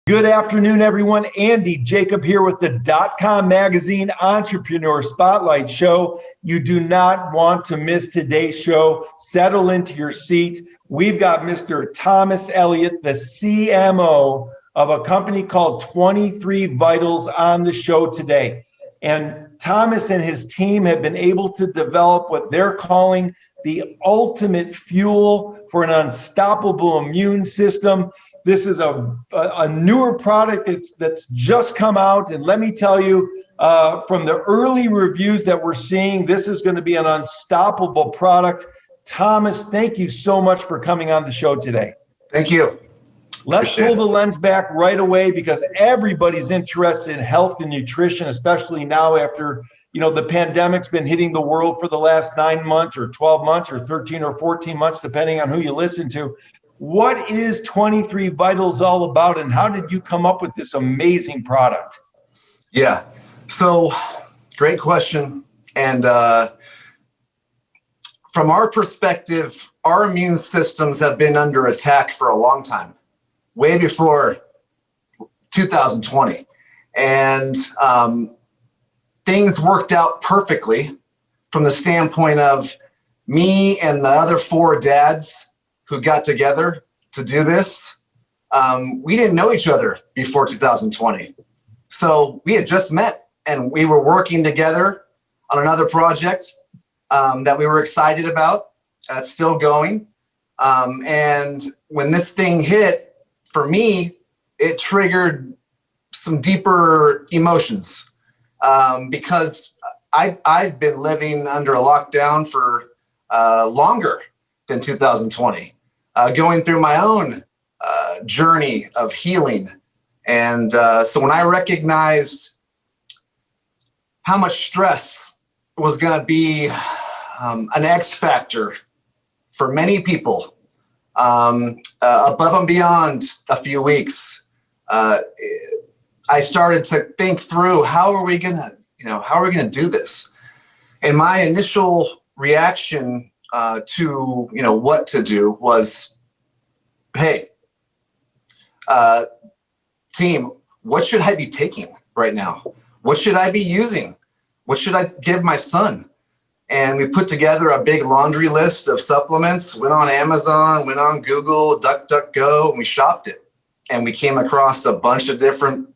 Good afternoon, everyone. Andy Jacob here with the DotCom Magazine Entrepreneur Spotlight Show. You do not want to miss today's show. Settle into your seat. We've got Mr. Thomas Elliott, the CMO of a company called 23 Vitals on the show today. And Thomas and his team have been able to develop what they're calling the ultimate fuel for an unstoppable immune system. This is a newer product that's just come out. And let me tell you, from the early reviews that we're seeing, this is going to be an unstoppable product. Thomas, thank you so much for coming on the show today. Thank you. Let's pull the lens back right away because everybody's interested in health and nutrition, especially now after, the pandemic's been hitting the world for the last 9 months or 12 months or 13 or 14 months, depending on who you listen to. What is 23 Vitals all about, and how did you come up with this amazing product? Yeah, so great question. And from our perspective, our immune systems have been under attack for a long time, way before 2020. And things worked out perfectly from the standpoint of me and the other 4 dads who got together to do this. We didn't know each other before 2020. So we had just met and we were working together on another project that we were excited about. That's still going. And when this thing hit, for me, it triggered some deeper emotions because I've been living under a lockdown for longer than 2020. Going through my own journey of healing. And so when I recognized how much stress was going to be an X factor for many people above and beyond a few weeks, I started to think through how are we going to do this? And my initial reaction to what to do was, hey, team, what should I be taking right now? What should I be using? What should I give my son? And we put together a big laundry list of supplements, went on Amazon, went on Google, DuckDuckGo, and we shopped it. And we came across a bunch of different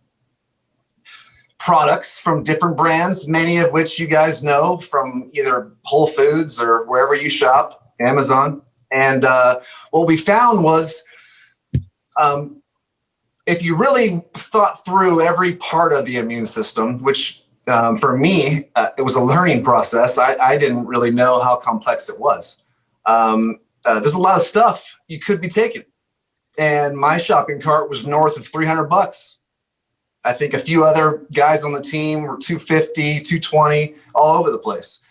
products from different brands, many of which you guys know from either Whole Foods or wherever you shop, Amazon. And what we found was if you really thought through every part of the immune system, which for me, it was a learning process. I didn't really know how complex it was. There's a lot of stuff you could be taking. And my shopping cart was north of $300. I think a few other guys on the team were $250, $220, all over the place.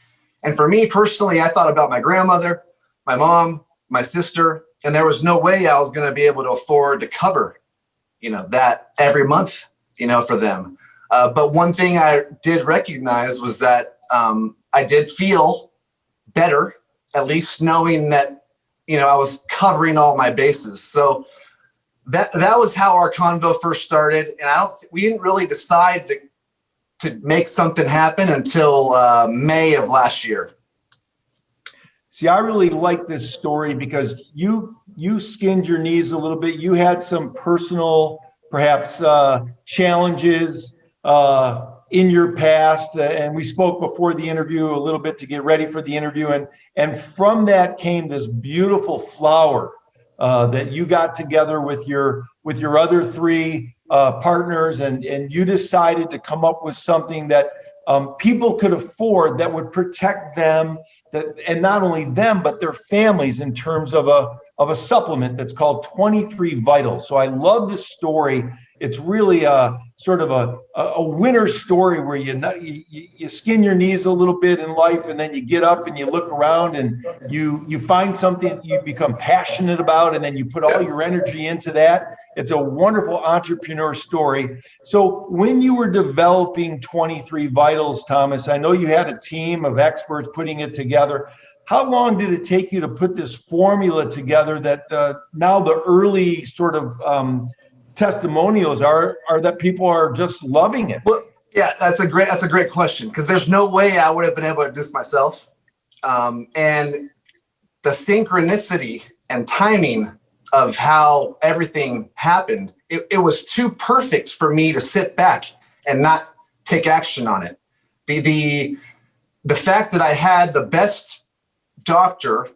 And for me personally, I thought about my grandmother, my mom, my sister, and there was no way I was going to be able to afford to cover, that every month, for them. But one thing I did recognize was that I did feel better, at least knowing that, I was covering all my bases. So that was how our convo first started, and we didn't really decide to make something happen until May of last year. See, I really like this story because you skinned your knees a little bit. You had some personal, perhaps, challenges in your past, and we spoke before the interview a little bit to get ready for the interview, and from that came this beautiful flower that you got together with your other 3 partners, and you decided to come up with something that people could afford that would protect them, and not only them but their families in terms of a supplement that's called 23 Vitals. So I love this story. It's really a sort of a winner story where you skin your knees a little bit in life, and then you get up and you look around and you find something you become passionate about, and then you put all your energy into that. It's a wonderful entrepreneur story. So when you were developing 23 Vitals, Thomas, I know you had a team of experts putting it together. How long did it take you to put this formula together that now the early sort of testimonials are that people are just loving it. Well, yeah, that's a great question, because there's no way I would have been able to do this myself. And the synchronicity and timing of how everything happened, it was too perfect for me to sit back and not take action on it. The fact that I had the best doctor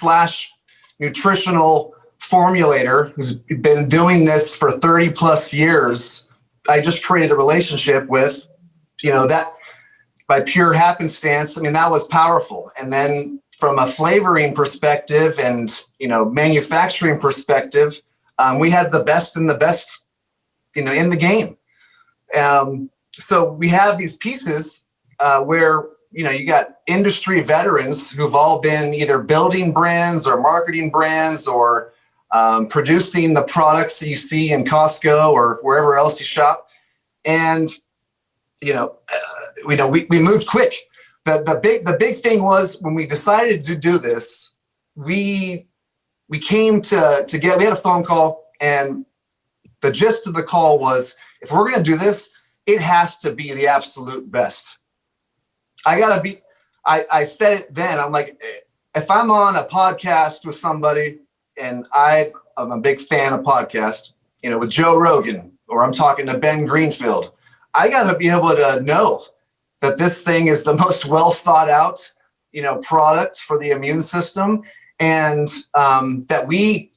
/ nutritional formulator who's been doing this for 30 plus years, I just created a relationship with, that by pure happenstance. I mean, that was powerful. And then from a flavoring perspective and, manufacturing perspective, we had the best in the game. So we have these pieces where, you got industry veterans who've all been either building brands or marketing brands or producing the products that you see in Costco or wherever else you shop. And, we moved quick. The big thing was when we decided to do this, we came we had a phone call, and the gist of the call was, if we're going to do this, it has to be the absolute best. I said it then, I'm like, if I'm on a podcast with somebody, and I'm a big fan of podcasts, with Joe Rogan, or I'm talking to Ben Greenfield, I got to be able to know that this thing is the most well thought out, product for the immune system, and that we,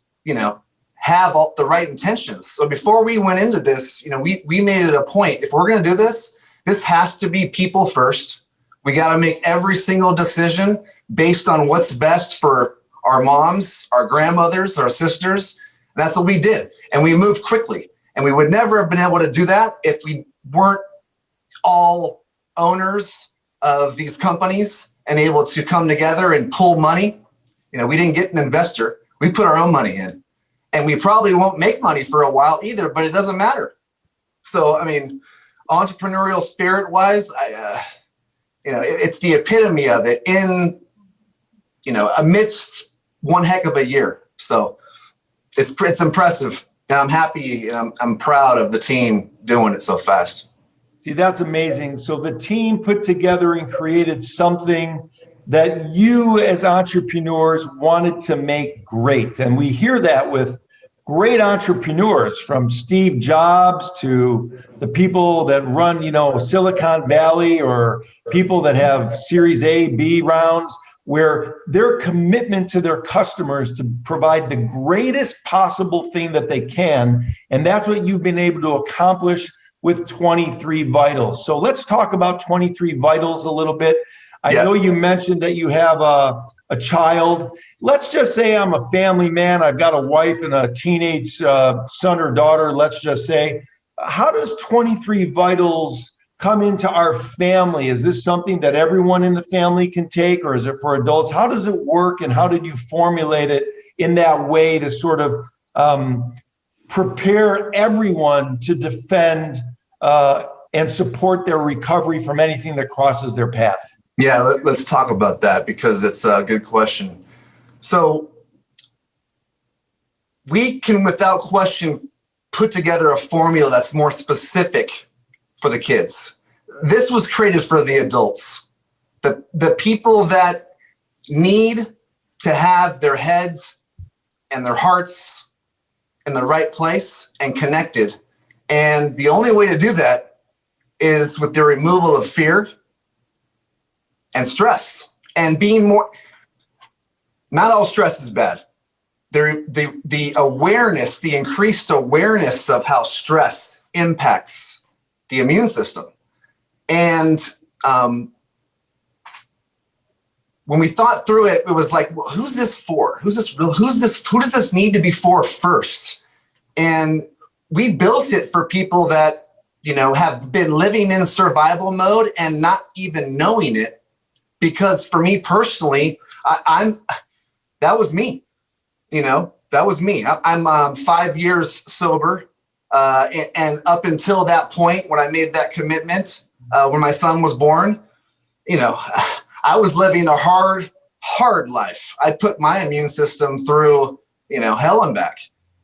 have all the right intentions. So before we went into this, we made it a point. If we're going to do this, this has to be people first. We got to make every single decision based on what's best for our moms, our grandmothers, our sisters. And that's what we did. And we moved quickly. And we would never have been able to do that if we weren't all owners of these companies and able to come together and pull money. We didn't get an investor. We put our own money in. And we probably won't make money for a while either, but it doesn't matter. So, I mean, entrepreneurial spirit wise, it's the epitome of it in, amidst one heck of a year. So it's impressive, and I'm happy, and I'm proud of the team doing it so fast. See, that's amazing. So the team put together and created something that you as entrepreneurs wanted to make great. And we hear that with great entrepreneurs, from Steve Jobs to the people that run, Silicon Valley, or people that have Series A, B rounds, where their commitment to their customers to provide the greatest possible thing that they can. And that's what you've been able to accomplish with 23 Vitals. So let's talk about 23 Vitals a little bit. I know you mentioned that you have a child. Let's just say I'm a family man. I've got a wife and a teenage son or daughter, let's just say. How does 23 Vitals come into our family? Is this something that everyone in the family can take, or is it for adults? How does it work, and how did you formulate it in that way to sort of prepare everyone to defend and support their recovery from anything that crosses their path? Yeah, let's talk about that, because it's a good question. So we can, without question, put together a formula that's more specific for the kids. This was created for the adults, the people that need to have their heads and their hearts in the right place and connected. And the only way to do that is with the removal of fear and stress, and being more. Not all stress is bad. The awareness, the increased awareness of how stress impacts the immune system. And when we thought through it, it was like, well, who's this for? Who does this need to be for first? And we built it for people that, have been living in survival mode and not even knowing it. Because for me personally, that was me. That was me. I'm 5 years sober, and up until that point when I made that commitment, when my son was born, I was living a hard life. I put my immune system through, hell and back,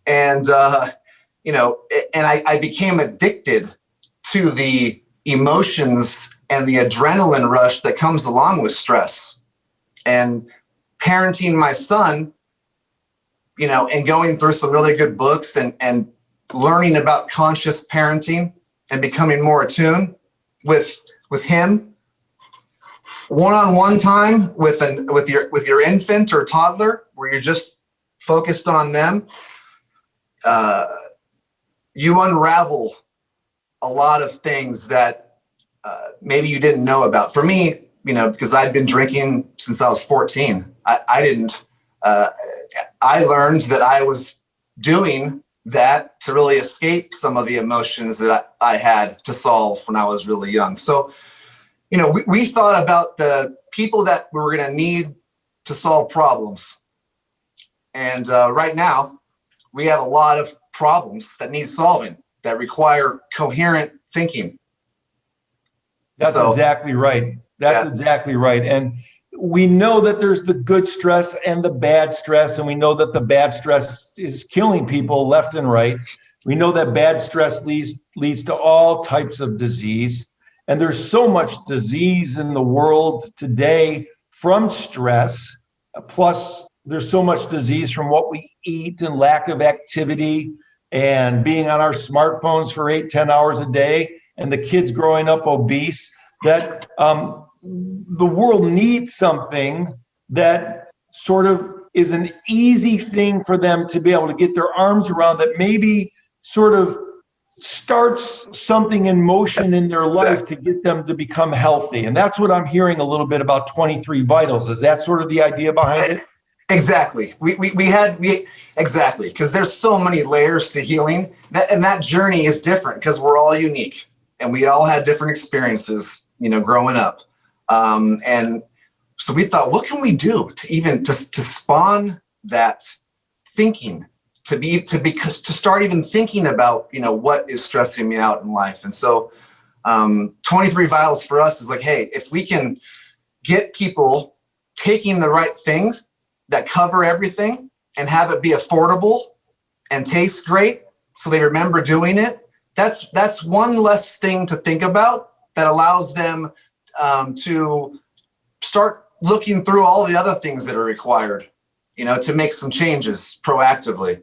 and and I became addicted to the emotions and the adrenaline rush that comes along with stress. And parenting my son, and going through some really good books and learning about conscious parenting and becoming more attuned with him, one-on-one time with your infant or toddler, where you're just focused on them, you unravel a lot of things that maybe you didn't know about. For me, because I'd been drinking since I was 14, I learned that I was doing that to really escape some of the emotions that I had to solve when I was really young. So, we thought about the people that we were going to need to solve problems. And right now, we have a lot of problems that need solving that require coherent thinking. That's exactly right. That's exactly right. And we know that there's the good stress and the bad stress, and we know that the bad stress is killing people left and right. We know that bad stress leads to all types of disease. And there's so much disease in the world today from stress. Plus, there's so much disease from what we eat and lack of activity and being on our smartphones for 8-10 hours a day, and the kids growing up obese, that the world needs something that sort of is an easy thing for them to be able to get their arms around, that maybe sort of starts something in motion in their life to get them to become healthy. And that's what I'm hearing a little bit about 23 Vitals. Is that sort of the idea behind it? Exactly. Exactly. Because there's so many layers to healing, and that journey is different because we're all unique and we all had different experiences, growing up. And so we thought, what can we do to spawn that thinking, to start even thinking about, what is stressing me out in life. And so 23 Vitals for us is like, hey, if we can get people taking the right things that cover everything and have it be affordable and taste great so they remember doing it, that's one less thing to think about that allows them to start looking through all the other things that are required, to make some changes proactively.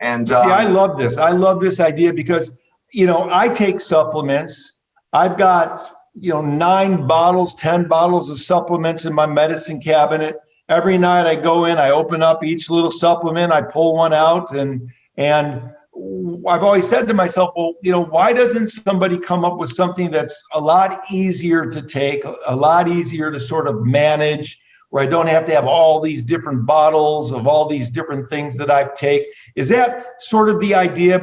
And I love this. I love this idea because, I take supplements. I've got, 9 bottles, 10 bottles of supplements in my medicine cabinet. Every night I go in, I open up each little supplement, I pull one out, and I've always said to myself, well, why doesn't somebody come up with something that's a lot easier to take, a lot easier to sort of manage, where I don't have to have all these different bottles of all these different things that I take? Is that sort of the idea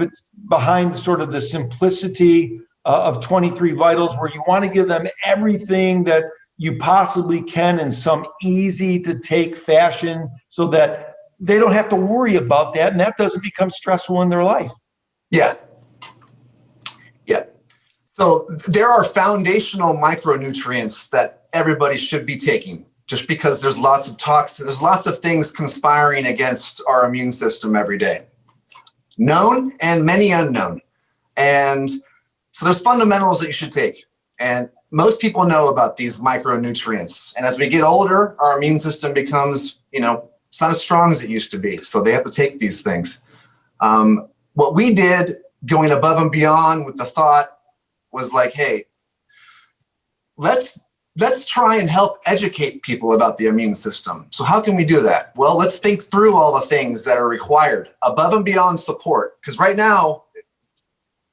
behind sort of the simplicity of 23 Vitals, where you want to give them everything that you possibly can in some easy to take fashion so that they don't have to worry about that, and that doesn't become stressful in their life? Yeah. So there are foundational micronutrients that everybody should be taking, just because there's lots of toxins, there's lots of things conspiring against our immune system every day, known and many unknown. And so there's fundamentals that you should take. And most people know about these micronutrients. And as we get older, our immune system becomes, it's not as strong as it used to be. So they have to take these things. What we did, going above and beyond with the thought, was like, hey, let's try and help educate people about the immune system. So how can we do that? Well, let's think through all the things that are required above and beyond support. Because right now,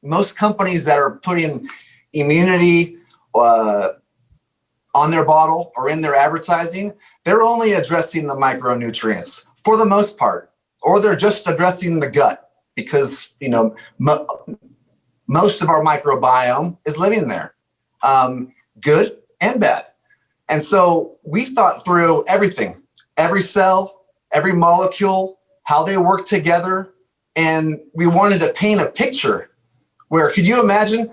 most companies that are putting immunity on their bottle or in their advertising, they're only addressing the micronutrients for the most part, or they're just addressing the gut because, most of our microbiome is living there, good and bad. And so we thought through everything, every cell, every molecule, how they work together. And we wanted to paint a picture where, could you imagine,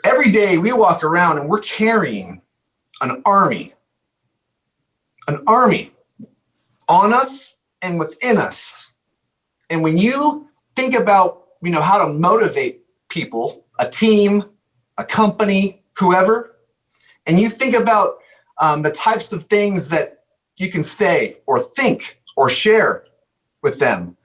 every day we walk around and we're carrying an army on us and within us. And when you think about, how to motivate people, a team, a company, whoever, and you think about the types of things that you can say or think or share with them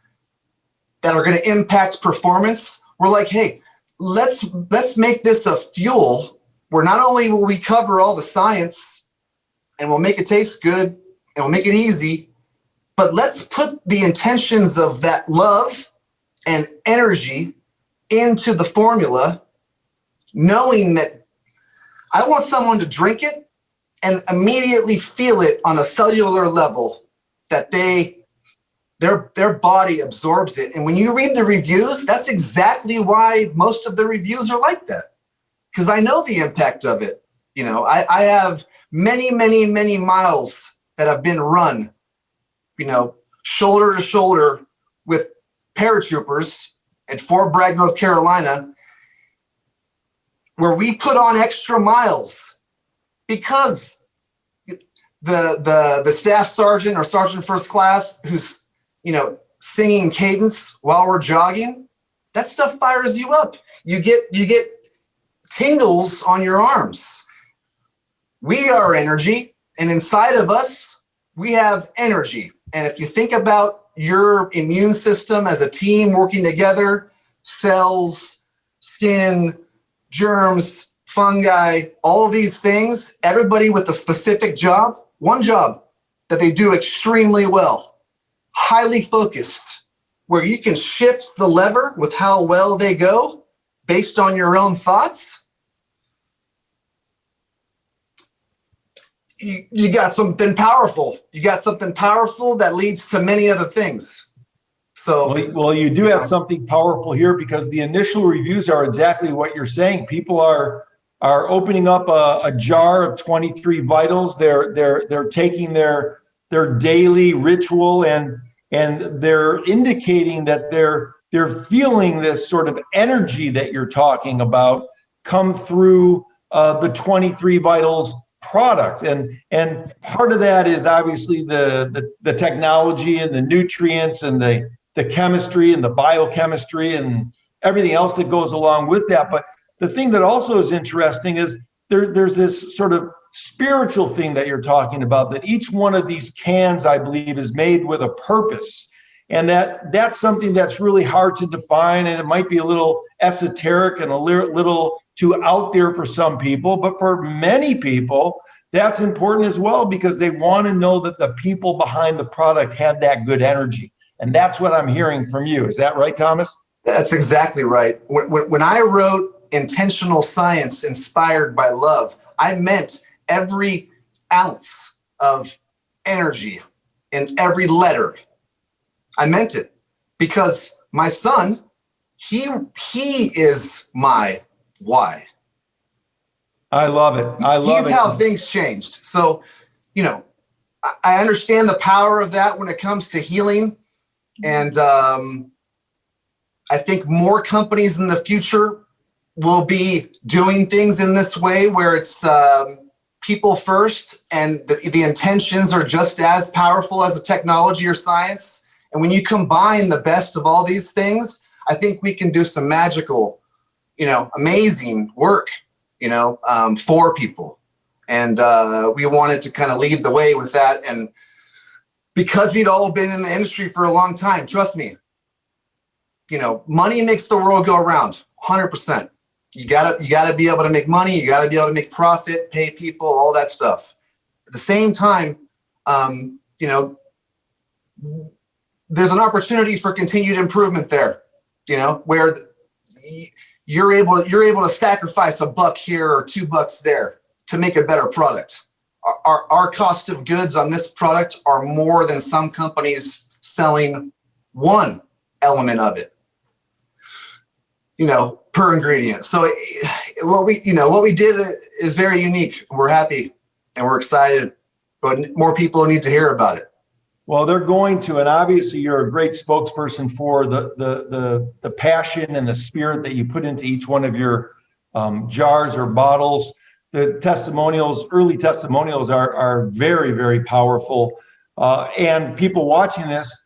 that are going to impact performance, we're like, hey, let's make this a fuel where not only will we cover all the science and we'll make it taste good and we'll make it easy, but let's put the intentions of that love and energy into the formula, knowing that I want someone to drink it and immediately feel it on a cellular level, that their body absorbs it. And when you read the reviews, that's exactly why most of the reviews are like that, because I know the impact of it. I have many, many, many miles that have been run, shoulder to shoulder with paratroopers at Fort Bragg, North Carolina, where we put on extra miles because the staff sergeant or sergeant first class who's singing cadence while we're jogging, that stuff fires you up. You get tingles on your arms. We are energy, and inside of us, we have energy. And if you think about your immune system as a team working together, cells, skin, germs, fungi, all these things, everybody with a specific job, one job that they do extremely well, highly focused, where you can shift the lever with how well they go based on your own thoughts. You got something powerful. You got something powerful that leads to many other things. So, well, you do have something powerful here, because the initial reviews are exactly what you're saying. People are opening up a jar of 23 vitals. They're taking their daily ritual, and they're indicating that they're feeling this sort of energy that you're talking about come through the 23 vitals product. And part of that is obviously the technology and the nutrients and the chemistry and the biochemistry and everything else that goes along with that. But the thing that also is interesting is there's this sort of spiritual thing that you're talking about, that each one of these cans, I believe, is made with a purpose. And that's something that's really hard to define, and it might be a little esoteric and a little too out there for some people, but for many people, that's important as well, because they want to know that the people behind the product had that good energy. And that's what I'm hearing from you. Is that right, Thomas? That's exactly right. When I wrote intentional science inspired by love, I meant every ounce of energy in every letter. I meant it, because my son, he is my why. I love it. He's how things changed. So, I understand the power of that when it comes to healing. And I think more companies in the future will be doing things in this way, where it's people first, and the intentions are just as powerful as the technology or science. And when you combine the best of all these things, I think we can do some magical, amazing work, for people. And we wanted to kind of lead the way with that. And because we'd all been in the industry for a long time, trust me, money makes the world go around, 100%. You gotta be able to make money. You gotta be able to make profit, pay people, all that stuff. At the same time, there's an opportunity for continued improvement there, where you're able to sacrifice $1 here or $2 there to make a better product. Our cost of goods on this product are more than some companies selling one element of it, per ingredient. So what we did is very unique. We're happy and we're excited, but more people need to hear about it. Well, they're going to, and obviously you're a great spokesperson for the passion and the spirit that you put into each one of your jars or bottles. The early testimonials are very, very powerful. And people watching this,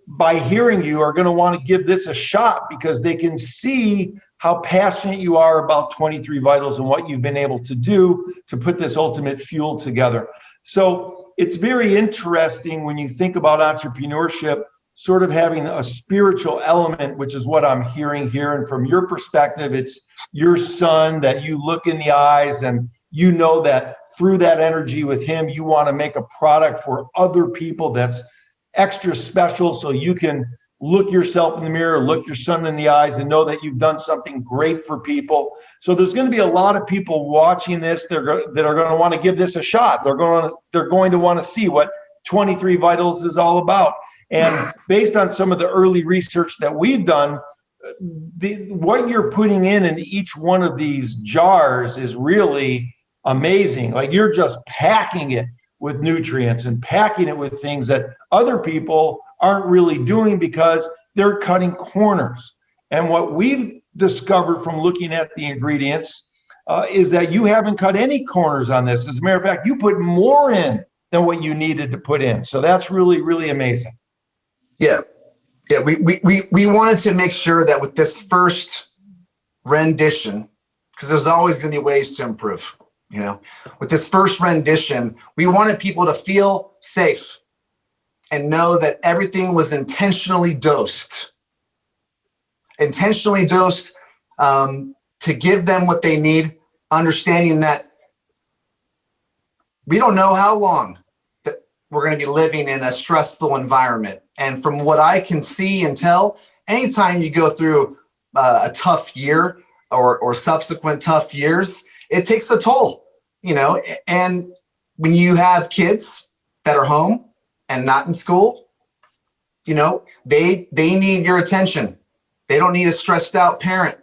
by hearing you, are going to want to give this a shot because they can see how passionate you are about 23 Vitals and what you've been able to do to put this ultimate fuel together. So it's very interesting when you think about entrepreneurship, sort of having a spiritual element, which is what I'm hearing here. And from your perspective, it's your son that you look in the eyes and you know that through that energy with him, you want to make a product for other people that's extra special, so you can look yourself in the mirror, look your son in the eyes, and know that you've done something great for people. So there's going to be a lot of people watching this that are going to want to give this a shot. They're going to want to see what 23 Vitals is all about. And based on some of the early research that we've done, what you're putting in each one of these jars is really amazing. Like, you're just packing it with nutrients and packing it with things that other people aren't really doing because they're cutting corners. And what we've discovered from looking at the ingredients is that you haven't cut any corners on this. As a matter of fact, you put more in than what you needed to put in. So that's really, really amazing. Yeah. Yeah. We wanted to make sure that with this first rendition, because there's always going to be ways to improve, with this first rendition, we wanted people to feel safe and know that everything was intentionally dosed to give them what they need, understanding that we don't know how long that we're going to be living in a stressful environment. And from what I can see and tell, anytime you go through a tough year or subsequent tough years, it takes a toll, and when you have kids that are home and not in school, they need your attention. They don't need a stressed out parent.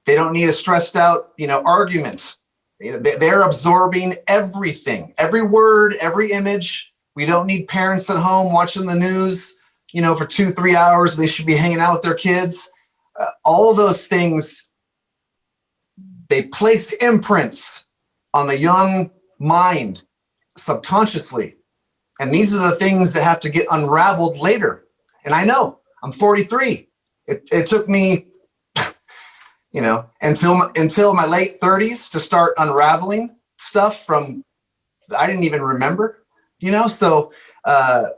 They don't need a stressed out, argument. They're absorbing everything, every word, every image. We don't need parents at home watching the news, for 2-3 hours. They should be hanging out with their kids. All of those things, they place imprints on the young mind subconsciously. And these are the things that have to get unraveled later. And I know I'm 43. It took me, until my late 30s to start unraveling stuff from I didn't even remember, So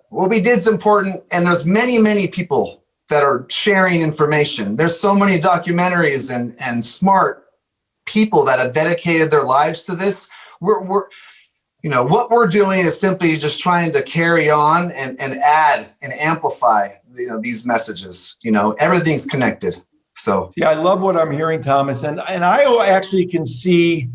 what we did is important. And there's many, many people that are sharing information. There's so many documentaries and smart people that have dedicated their lives to this. What we're doing is simply just trying to carry on and add and amplify, these messages. Everything's connected. So yeah, I love what I'm hearing, Thomas, and I actually can see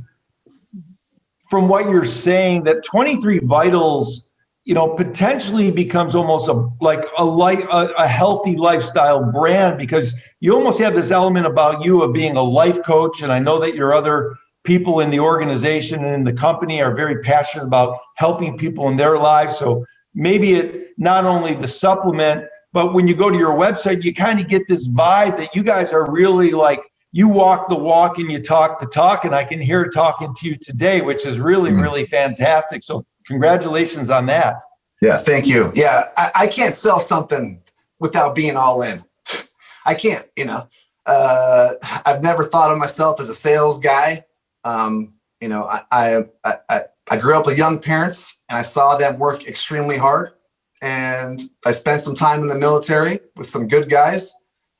from what you're saying that 23 Vitals, potentially becomes almost a healthy lifestyle brand, because you almost have this element about you of being a life coach. And I know that your other people in the organization and in the company are very passionate about helping people in their lives. So maybe it not only the supplement, but when you go to your website, you kind of get this vibe that you guys are really like, you walk the walk and you talk the talk. And I can hear talking to you today, which is really, really fantastic. So congratulations on that. Yeah, thank you. Yeah, I can't sell something without being all in. I can't, I've never thought of myself as a sales guy. I grew up with young parents and I saw them work extremely hard. And I spent some time in the military with some good guys,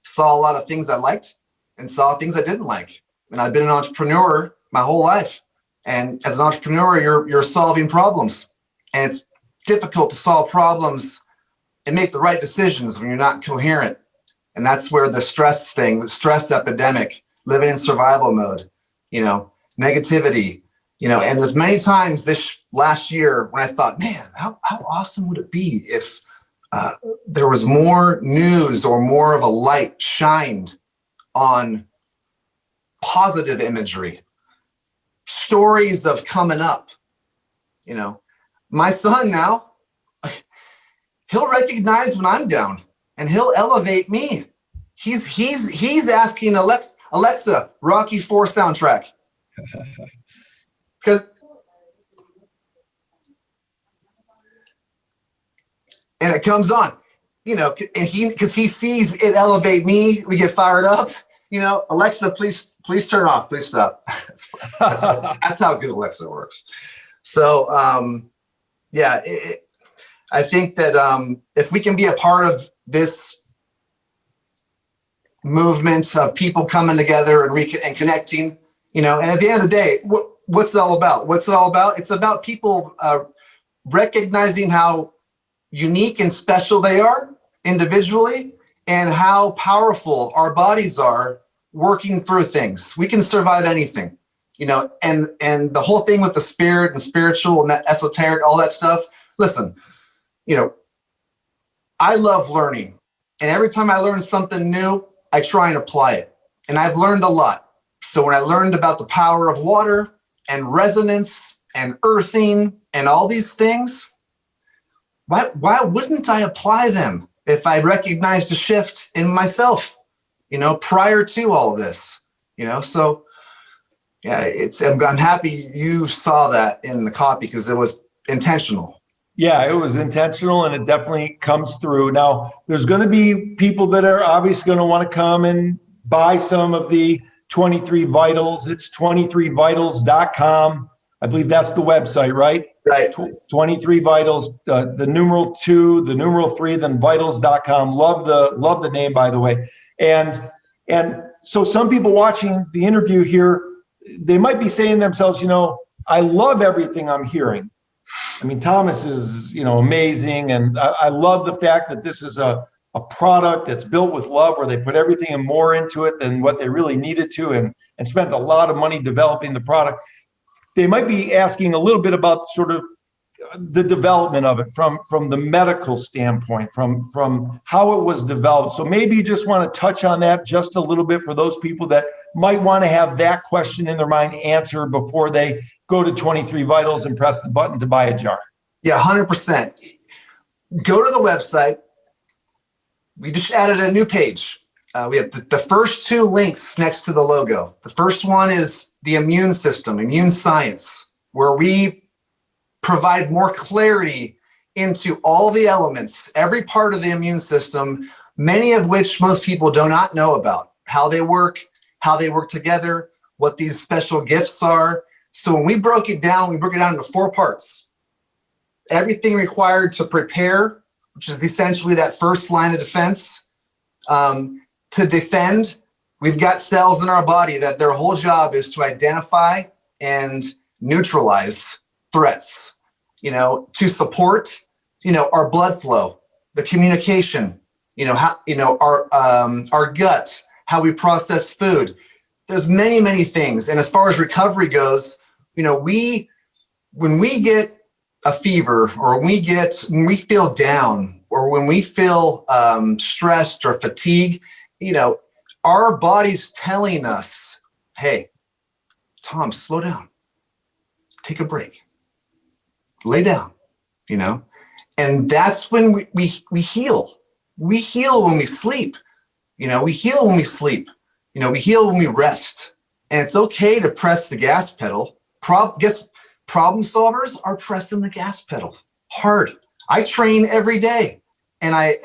saw a lot of things I liked and saw things I didn't like. And I've been an entrepreneur my whole life. And as an entrepreneur, you're solving problems. And it's difficult to solve problems and make the right decisions when you're not coherent. And that's where the stress epidemic, living in survival mode, negativity, and there's many times this last year when I thought, man, how awesome would it be if there was more news or more of a light shined on positive imagery, stories of coming up. My son now, he'll recognize when I'm down and he'll elevate me. He's asking Alexa, Rocky IV soundtrack. And it comes on. and because he sees it elevate me, we get fired up. Alexa, please turn off, please stop. That's how good Alexa works. So, I think that if we can be a part of this movement of people coming together and connecting, and at the end of the day, what's it all about? What's it all about? It's about people recognizing how unique and special they are individually, and how powerful our bodies are working through things. We can survive anything, and the whole thing with the spirit and spiritual and that esoteric, all that stuff. Listen, I love learning, and every time I learn something new, I try and apply it. And I've learned a lot. So when I learned about the power of water and resonance and earthing and all these things, why wouldn't I apply them if I recognized a shift in myself, prior to all of this, so yeah, I'm happy you saw that in the copy because it was intentional. Yeah, it was intentional, and it definitely comes through. Now, there's going to be people that are obviously going to want to come and buy some of the 23 Vitals. It's 23vitals.com. I believe that's the website, right? Right. 23 Vitals, the numeral 2, the numeral 3, then vitals.com. Love the name, by the way. And so some people watching the interview here, they might be saying to themselves, I love everything I'm hearing. I mean, Thomas is, amazing. And I love the fact that this is a product that's built with love, where they put everything and more into it than what they really needed to, and spent a lot of money developing the product. They might be asking a little bit about sort of the development of it from the medical standpoint, from how it was developed. So maybe you just want to touch on that just a little bit for those people that might want to have that question in their mind answered before they go to 23 Vitals and press the button to buy a jar. Yeah, 100%. Go to the website. We just added a new page. We have the first 2 links next to the logo. The first one is the immune system, immune science, where we provide more clarity into all the elements, every part of the immune system, many of which most people do not know about, how they work together, what these special gifts are. So when we broke it down into 4 parts. Everything required to prepare, which is essentially that first line of defense. To defend, we've got cells in our body that their whole job is to identify and neutralize threats. To support, our blood flow, the communication, our gut, how we process food. There's many, many things. And as far as recovery goes, when we get a fever, or when we feel down, or when we feel stressed or fatigued, our body's telling us, hey, Tom, slow down, take a break, lay down, and that's when we heal. We heal when we sleep. We heal when we sleep. We heal when we rest. And it's okay to press the gas pedal. Problem solvers are pressing the gas pedal hard. I train every day, and I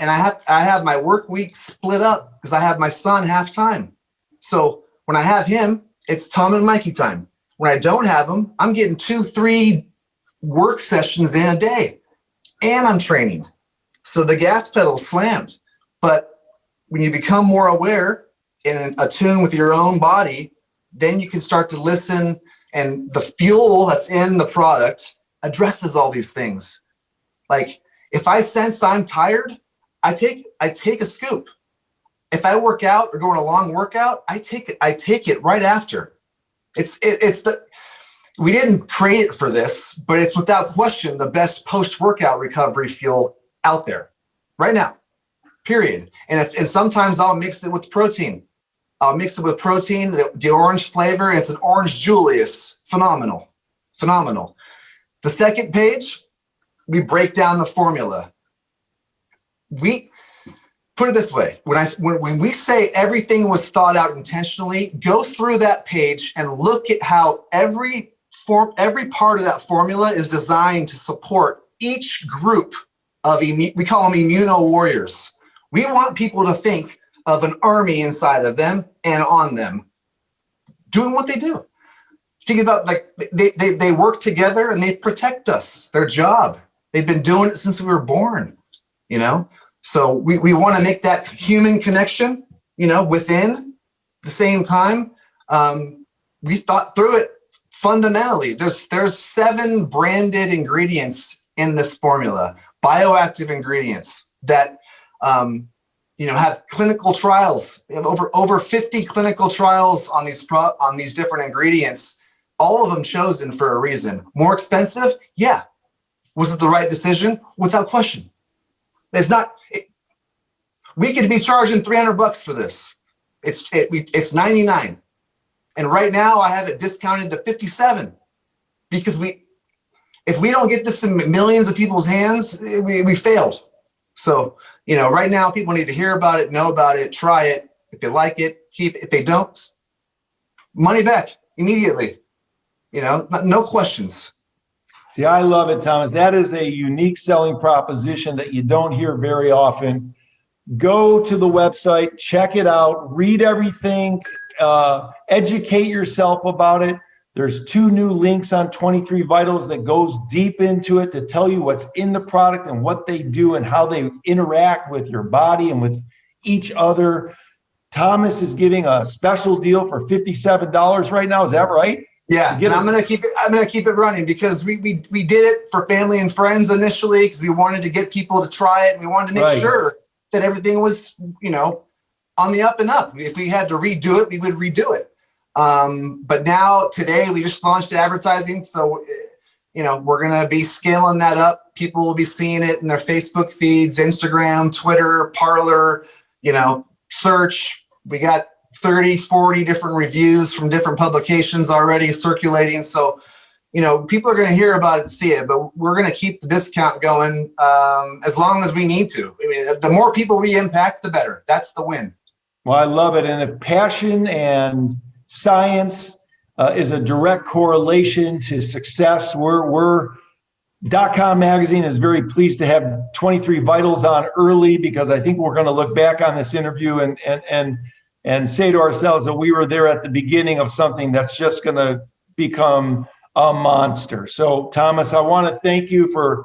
have my work week split up because I have my son half time. So when I have him, it's Tom and Mikey time. When I don't have him, I'm getting 2-3 work sessions in a day, and I'm training. So the gas pedal's slammed. But when you become more aware and attuned with your own body, then you can start to listen, and the fuel that's in the product addresses all these things. Like if I sense I'm tired, I take a scoop. If I work out or go on a long workout, I take it right after. We didn't create it for this, but it's without question the best post-workout recovery fuel out there right now, period. And sometimes I'll mix it with protein. The orange flavor. It's an orange Julius. Phenomenal. The second page, we break down the formula. We put it this way. When we say everything was thought out intentionally, go through that page and look at how every part of that formula is designed to support each group of, we call them immuno warriors. We want people to think of an army inside of them and on them doing what they do. Think about, like, they work together and they protect us, their job. They've been doing it since we were born, you know? So we want to make that human connection, you know, within the same time. We thought through it fundamentally. There's 7 branded ingredients in this formula, bioactive ingredients that, you know, have clinical trials. We have over 50 clinical trials on these different ingredients, all of them chosen for a reason. More expensive? Yeah. Was it the right decision? Without question. It's not. We could be charging $300 for this. It's 99, and right now I have it discounted to 57 because if we don't get this in millions of people's hands, we failed. So, you know, right now people need to hear about it, know about it, try it. If they like it, keep it. If they don't, money back immediately. You know, no questions. See, I love it, Thomas. That is a unique selling proposition that you don't hear very often. Go to the website, check it out, read everything, educate yourself about it. There's 2 new links on 23 Vitals that goes deep into it to tell you what's in the product and what they do and how they interact with your body and with each other. Thomas is giving a special deal for $57 right now. Is that right? Yeah, and I'm gonna keep it running because we did it for family and friends initially because we wanted to get people to try it and we wanted to make sure that everything was, you know, on the up and up. If we had to redo it, we would redo it. But now today we just launched advertising, so you know we're gonna be scaling that up. People will be seeing it in their Facebook feeds, Instagram, Twitter, Parler, you know, search. We got 30, 40 different reviews from different publications already circulating. So, you know, people are going to hear about it and see it, but we're going to keep the discount going as long as we need to. I mean, the more people we impact, the better. That's the win. Well, I love it. And if passion and science is a direct correlation to success, we're DotCom magazine is very pleased to have 23 Vitals on early because I think we're going to look back on this interview and say to ourselves that we were there at the beginning of something that's just going to become a monster. So, Thomas, I want to thank you for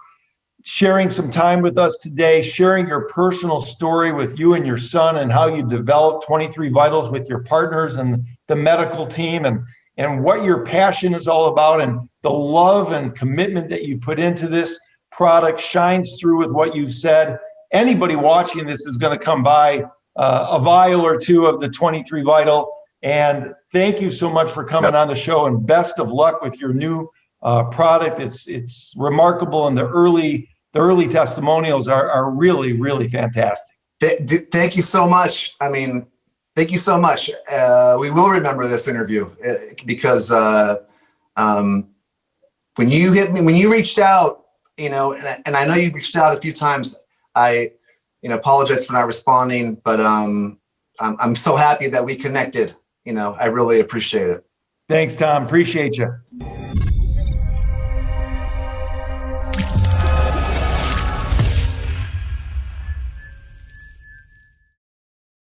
sharing some time with us today, sharing your personal story with you and your son and how you developed 23 Vitals with your partners and the medical team and what your passion is all about and the love and commitment that you put into this product shines through with what you've said. Anybody watching this is going to come by a vial or 2 of the 23 Vital. And thank you so much for coming on the show and best of luck with your new product. It's remarkable and the early testimonials are really, really fantastic. Thank you so much. I mean, thank you so much. We will remember this interview because when you reached out, you know, and I know you reached out a few times, apologize for not responding, but I'm so happy that we connected. You know, I really appreciate it. Thanks, Tom. Appreciate you.